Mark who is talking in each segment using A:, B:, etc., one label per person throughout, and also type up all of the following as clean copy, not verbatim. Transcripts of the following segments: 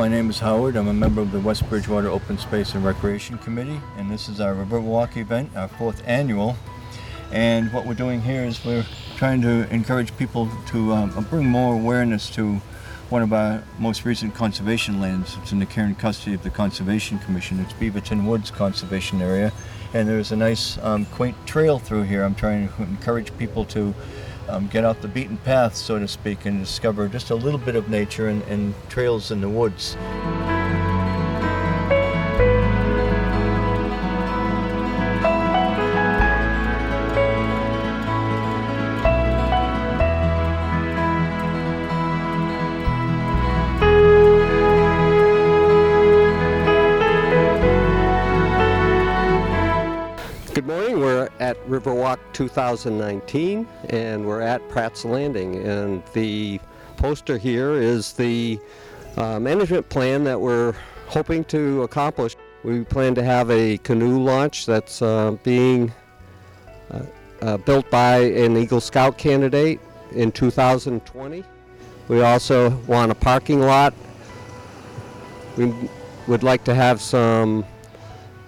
A: my name is Howard. I'm a member of the West Bridgewater Open Space and Recreation Committee, and this is our River Walk event, our 4th annual. And what we're doing here is we're trying to encourage people to bring more awareness to one of our most recent conservation lands. It's in the care and custody of the Conservation Commission. It's Beaverton Woods Conservation Area, and there's a nice quaint trail through here. I'm trying to encourage people to get off the beaten path, so to speak, and discover just a little bit of nature and trails in the woods.
B: Good morning, we're at Riverwalk 2019 and we're at Pratt's Landing, and the poster here is the management plan that we're hoping to accomplish. We plan to have a canoe launch that's being built by an Eagle Scout candidate in 2020. We also want a parking lot. We would like to have some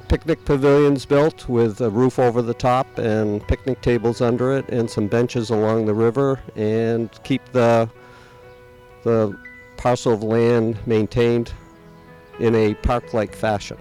B: picnic pavilions built with a roof over the top and picnic tables under it and some benches along the river, and keep the parcel of land maintained in a park-like fashion.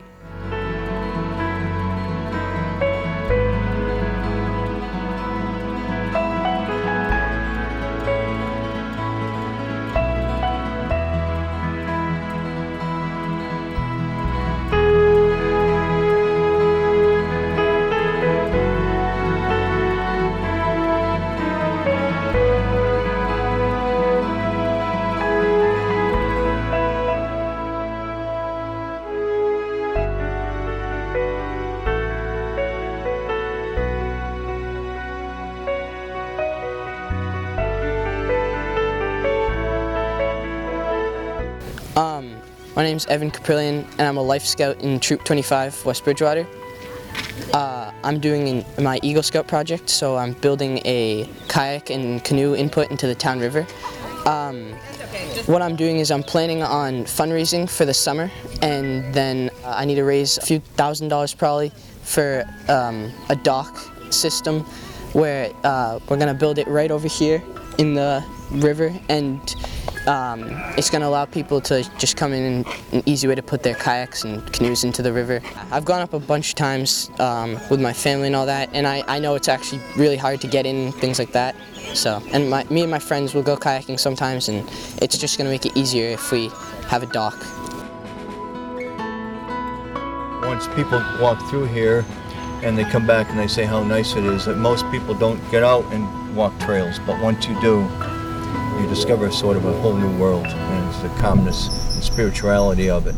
C: My name's Evan Caprillion, and I'm a Life Scout in Troop 25, West Bridgewater. I'm doing my Eagle Scout project, so I'm building a kayak and canoe input into the town river. What I'm doing is I'm planning on fundraising for the summer, and then I need to raise a few $1,000s probably for a dock system where we're going to build it right over here in the river, and it's going to allow people to just come in and an easy way to put their kayaks and canoes into the river. I've gone up a bunch of times with my family and all that, and I know it's actually really hard to get in and things like that. So, and me and my friends will go kayaking sometimes, and it's just going to make it easier if we have a dock.
A: Once people walk through here and they come back and they say how nice it is, that most people don't get out and walk trails, but once you do, you discover sort of a whole new world, and it's the calmness and spirituality of it.